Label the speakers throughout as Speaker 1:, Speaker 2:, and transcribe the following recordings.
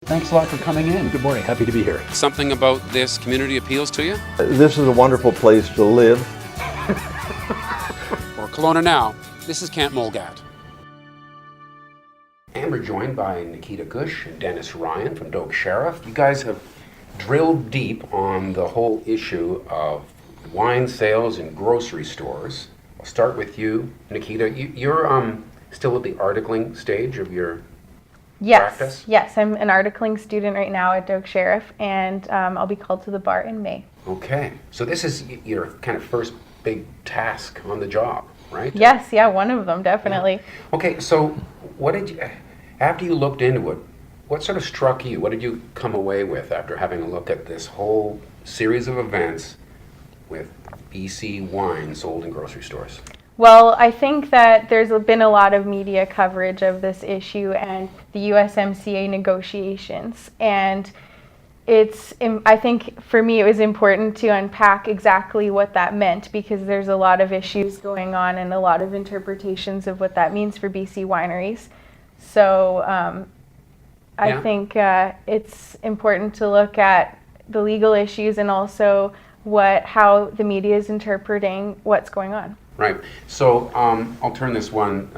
Speaker 1: Thanks a lot for coming in.
Speaker 2: Good morning. Happy to be here.
Speaker 3: Something about this community appeals to you?
Speaker 4: This is a wonderful place to live.
Speaker 3: For Kelowna Now, this is Kent Mulgat. And we're joined by Nikita Gush and Dennis Ryan from Doak Sheriff. You guys have drilled deep on the whole issue of wine sales in grocery stores. I'll start with you, Nikita. You're still at the articling stage of your practice?
Speaker 5: Yes, I'm an articling student right now at Doak Sheriff, and I'll be called to the bar in May.
Speaker 3: Okay, so this is your kind of first big task on the job, right?
Speaker 5: Yes, one of them, definitely.
Speaker 3: Yeah. Okay, so what did you, after you looked into it, what sort of struck you? What did you come away with after having a look at this whole series of events with BC wine sold in grocery stores?
Speaker 5: Well, I think that there's been a lot of media coverage of this issue and the USMCA negotiations. And I think for me it was important to unpack exactly what that meant, because there's a lot of issues going on and a lot of interpretations of what that means for BC wineries. So I think it's important to look at the legal issues and also how the media is interpreting what's going on.
Speaker 3: Right. So I'll turn this one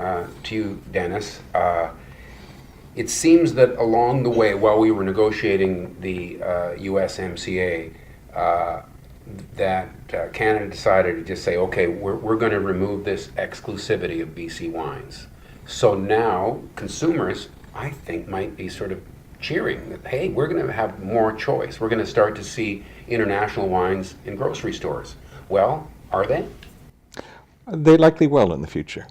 Speaker 3: to you, Dennis. It seems that along the way, while we were negotiating the USMCA, that Canada decided to just say, okay, we're going to remove this exclusivity of BC wines. So now consumers, I think, might be sort of cheering that, hey, we're going to have more choice. We're going to start to see international wines in grocery stores. Well, are they?
Speaker 6: They likely will in the future.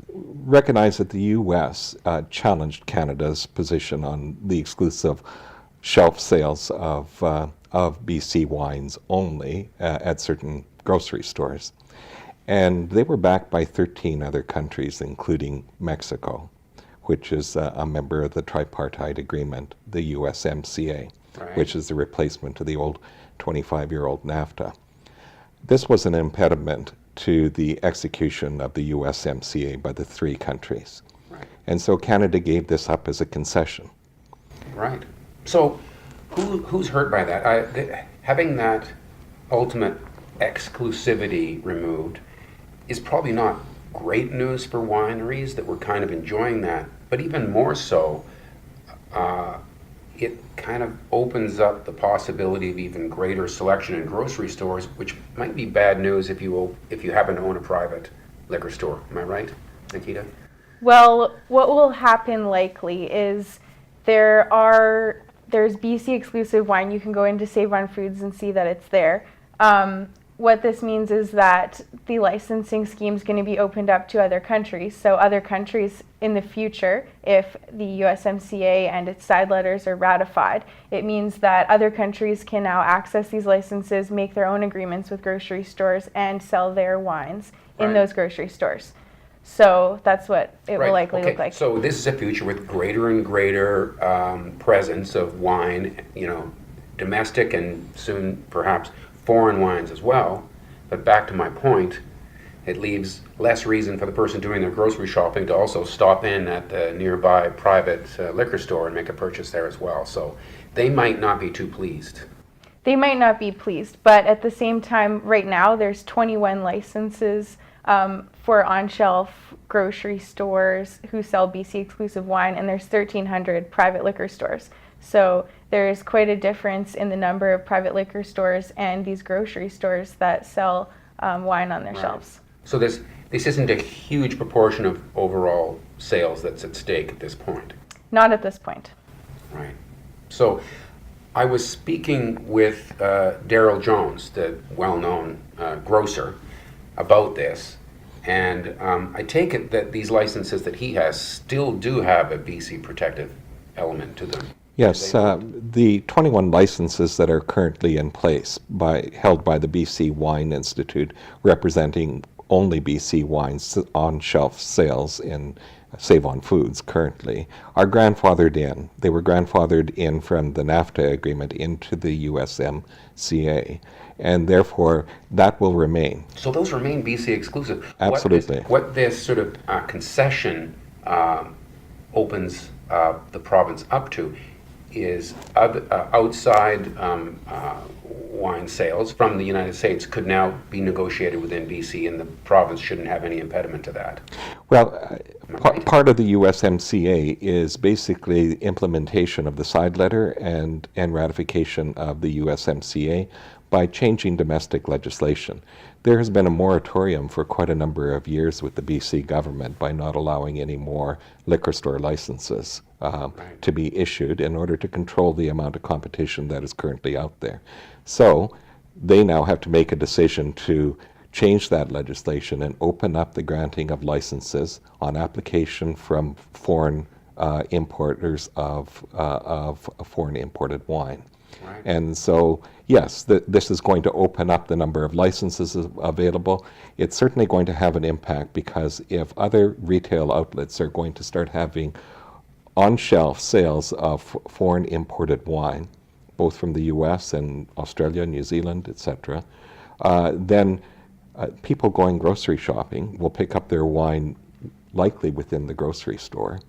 Speaker 6: Recognize that the U.S. Challenged Canada's position on the exclusive shelf sales of BC wines only at certain grocery stores. And they were backed by 13 other countries, including Mexico, which is a member of the tripartite agreement, the USMCA,
Speaker 3: right,
Speaker 6: which is the replacement of the old 25-year-old NAFTA. This was an impediment to the execution of the USMCA by the three countries.
Speaker 3: Right.
Speaker 6: And so Canada gave this up as a concession.
Speaker 3: Right. So who's hurt by that? Having that ultimate exclusivity removed is probably not great news for wineries that were kind of enjoying that, but even more so, it kind of opens up the possibility of even greater selection in grocery stores, which might be bad news if you happen to own a private liquor store. Am I right, Nikita?
Speaker 5: Well, what will happen likely is there's BC exclusive wine. You can go into Save on Foods and see that it's there. What this means is that the licensing scheme is going to be opened up to other countries. So other countries in the future, if the USMCA and its side letters are ratified, it means that other countries can now access these licenses, make their own agreements with grocery stores, and sell their wines in those grocery stores. So that's what it will likely look like.
Speaker 3: So this is a future with greater and greater presence of wine, domestic and soon perhaps foreign wines as well. But back to my point, it leaves less reason for the person doing their grocery shopping to also stop in at the nearby private liquor store and make a purchase there as well. So they might not be too pleased.
Speaker 5: They might not be pleased, but at the same time, right now there's 21 licenses for on-shelf grocery stores who sell BC exclusive wine, and there's 1,300 private liquor stores. So there's quite a difference in the number of private liquor stores and these grocery stores that sell wine on their shelves.
Speaker 3: So this isn't a huge proportion of overall sales that's at stake at this point.
Speaker 5: Not at this point.
Speaker 3: Right. So I was speaking with Daryl Jones, the well-known grocer, about this, and I take it that these licenses that he has still do have a BC protective element to them.
Speaker 6: Yes, the 21 licenses that are currently in place held by the BC Wine Institute, representing only BC wines on shelf sales in Save on Foods currently, are grandfathered in. They were grandfathered in from the NAFTA agreement into the USMCA, and therefore that will remain.
Speaker 3: So those remain BC exclusive.
Speaker 6: Absolutely.
Speaker 3: What this sort of concession opens the province up to is outside wine sales from the United States could now be negotiated within BC, and the province shouldn't have any impediment to that.
Speaker 6: Well,
Speaker 3: right?
Speaker 6: part of the USMCA is basically the implementation of the side letter and ratification of the USMCA by changing domestic legislation. There has been a moratorium for quite a number of years with the BC government by not allowing any more liquor store licenses to be issued in order to control the amount of competition that is currently out there. So they now have to make a decision to change that legislation and open up the granting of licenses on application from foreign importers of foreign imported wine.
Speaker 3: Right.
Speaker 6: And so, yes, this is going to open up the number of licenses available. It's certainly going to have an impact because if other retail outlets are going to start having on-shelf sales of foreign imported wine, both from the US and Australia, New Zealand, etc., then people going grocery shopping will pick up their wine likely within the grocery store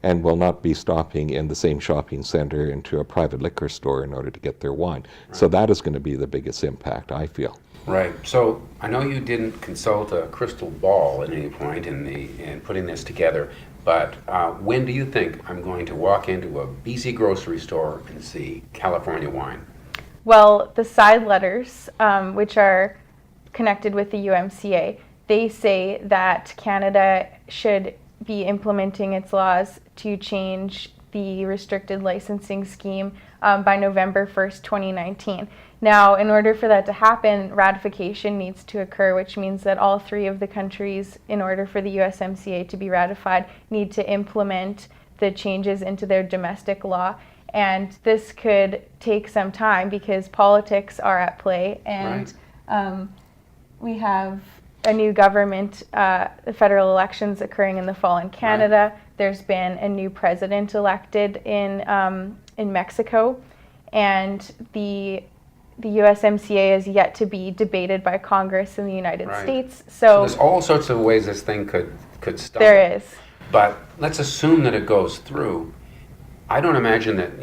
Speaker 6: and will not be stopping in the same shopping center into a private liquor store in order to get their wine. Right. So that is going to be the biggest impact, I feel.
Speaker 3: Right. So I know you didn't consult a crystal ball at any point in putting this together, but when do you think I'm going to walk into a BC grocery store and see California wine?
Speaker 5: Well, the side letters, which are connected with the UMCA, they say that Canada should be implementing its laws to change the restricted licensing scheme by November 1st, 2019. Now, in order for that to happen, ratification needs to occur, which means that all three of the countries, in order for the USMCA to be ratified, need to implement the changes into their domestic law. And this could take some time because politics are at play, and we have a new government, the federal elections occurring in the fall in Canada. Right. There's been a new president elected in Mexico, and the USMCA is yet to be debated by Congress in the United States. So
Speaker 3: there's all sorts of ways this thing could start.
Speaker 5: There is.
Speaker 3: But let's assume that it goes through. I don't imagine that,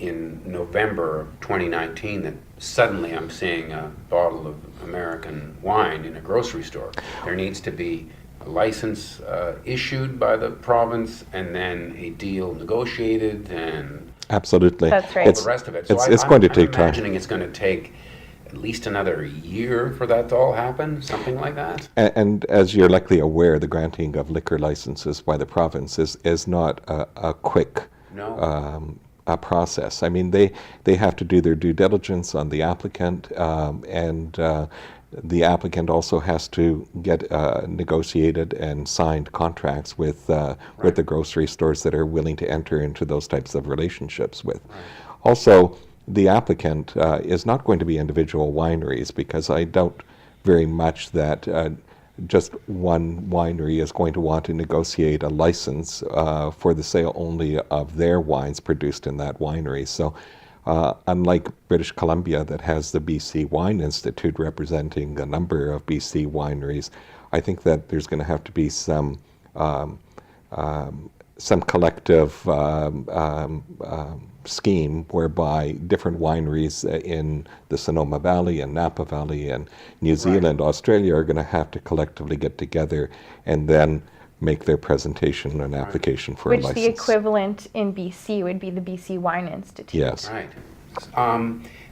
Speaker 3: in November of 2019 that suddenly I'm seeing a bottle of American wine in a grocery store. There needs to be a license issued by the province and then a deal negotiated and
Speaker 6: absolutely.
Speaker 5: That's right.
Speaker 3: all the rest of it. So
Speaker 6: it's going to take time.
Speaker 3: I'm imagining it's going to take at least another year for that to all happen, something like that.
Speaker 6: And as you're likely aware, the granting of liquor licenses by the province is not a quick process. I mean, they have to do their due diligence on the applicant, and the applicant also has to get negotiated and signed contracts with the grocery stores that are willing to enter into those types of relationships with. Right. Also, the applicant is not going to be individual wineries, because I doubt very much that just one winery is going to want to negotiate a license for the sale only of their wines produced in that winery. So unlike British Columbia, that has the BC Wine Institute representing a number of BC wineries, I think that there's going to have to be some collective scheme whereby different wineries in the Sonoma Valley and Napa Valley and New Zealand, Australia are going to have to collectively get together and then make their presentation and application for a license.
Speaker 5: Which the equivalent in BC would be the BC Wine Institute.
Speaker 6: Yes.
Speaker 3: Right.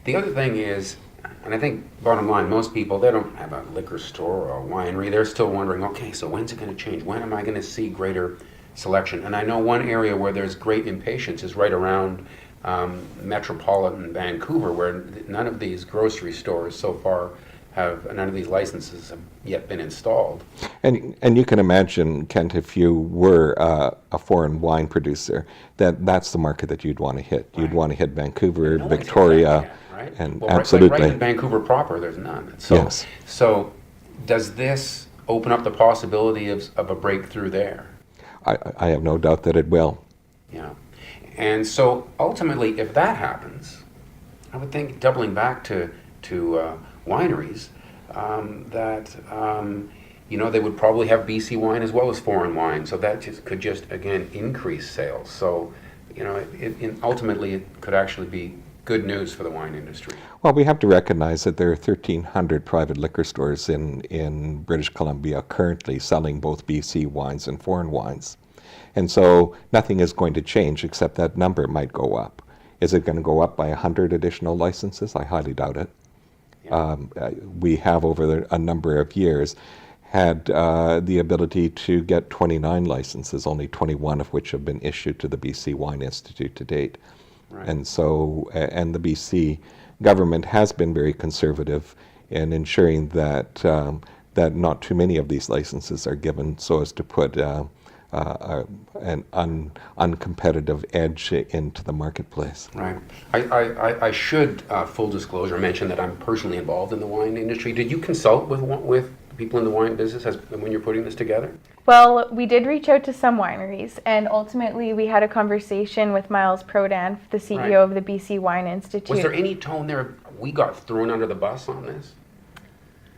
Speaker 3: The other thing is, and I think bottom line, most people, they don't have a liquor store or a winery. They're still wondering, okay, so when's it going to change? When am I going to see greater selection? And I know one area where there's great impatience is right around metropolitan Vancouver, where none of these grocery stores so far none of these licenses have yet been installed.
Speaker 6: And you can imagine, Kent, if you were a foreign wine producer, that's the market that you'd want to hit. You'd want to hit Vancouver, Victoria,
Speaker 3: right?
Speaker 6: And
Speaker 3: well,
Speaker 6: absolutely.
Speaker 3: Right in Vancouver proper, there's none. So,
Speaker 6: yes.
Speaker 3: So does this open up the possibility of a breakthrough there?
Speaker 6: I have no doubt that it will.
Speaker 3: Yeah. And so ultimately, if that happens, I would think, doubling back to wineries, that they would probably have BC wine as well as foreign wine. So that could just, again, increase sales. So, ultimately, it could actually be good news for the wine industry.
Speaker 6: Well, we have to recognize that there are 1,300 private liquor stores in British Columbia currently selling both BC wines and foreign wines. And so nothing is going to change except that number might go up. Is it going to go up by 100 additional licenses? I highly doubt it. We have over a number of years had the ability to get 29 licenses, only 21 of which have been issued to the BC Wine Institute to date.
Speaker 3: Right.
Speaker 6: And so, and the BC government has been very conservative in ensuring that that not too many of these licenses are given so as to put an uncompetitive edge into the marketplace.
Speaker 3: Right. I should, full disclosure, mention that I'm personally involved in the wine industry. Did you consult with people in the wine business when you're putting this together?
Speaker 5: Well, we did reach out to some wineries, and ultimately we had a conversation with Miles Prodan, the CEO
Speaker 3: Right.
Speaker 5: of the BC Wine Institute.
Speaker 3: Was there any tone there we got thrown under the bus on this?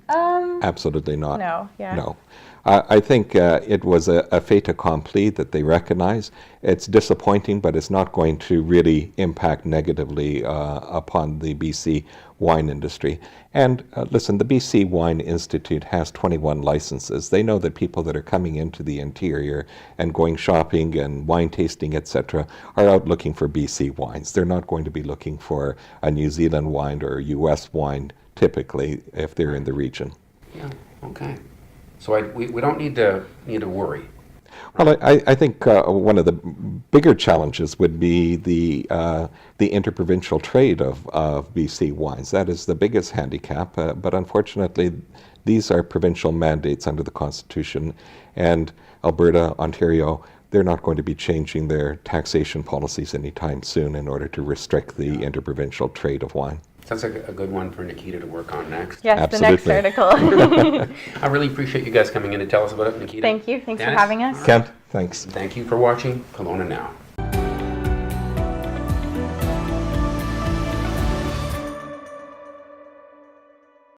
Speaker 6: Absolutely not.
Speaker 5: No, yeah.
Speaker 6: No. I think it was a fait accompli that they recognize. It's disappointing, but it's not going to really impact negatively upon the BC wine industry. And listen, the BC Wine Institute has 21 licenses. They know that people that are coming into the interior and going shopping and wine tasting, etc., are out looking for BC wines. They're not going to be looking for a New Zealand wine or a US wine, typically, if they're in the region.
Speaker 3: Yeah. Okay. So we don't need to worry.
Speaker 6: Well, I think one of the bigger challenges would be the interprovincial trade of BC wines. That is the biggest handicap, but unfortunately, these are provincial mandates under the Constitution, and Alberta, Ontario, they're not going to be changing their taxation policies anytime soon in order to restrict the interprovincial trade of wine.
Speaker 3: Sounds like a good one for Nikita to work on next.
Speaker 5: Yes,
Speaker 6: Absolutely.
Speaker 5: the next article.
Speaker 3: I really appreciate you guys coming in to tell us about it, Nikita.
Speaker 5: Thank you. Thanks for
Speaker 3: Dennis?
Speaker 5: having us.
Speaker 6: Kent, thanks.
Speaker 3: Thank you for watching Kelowna Now.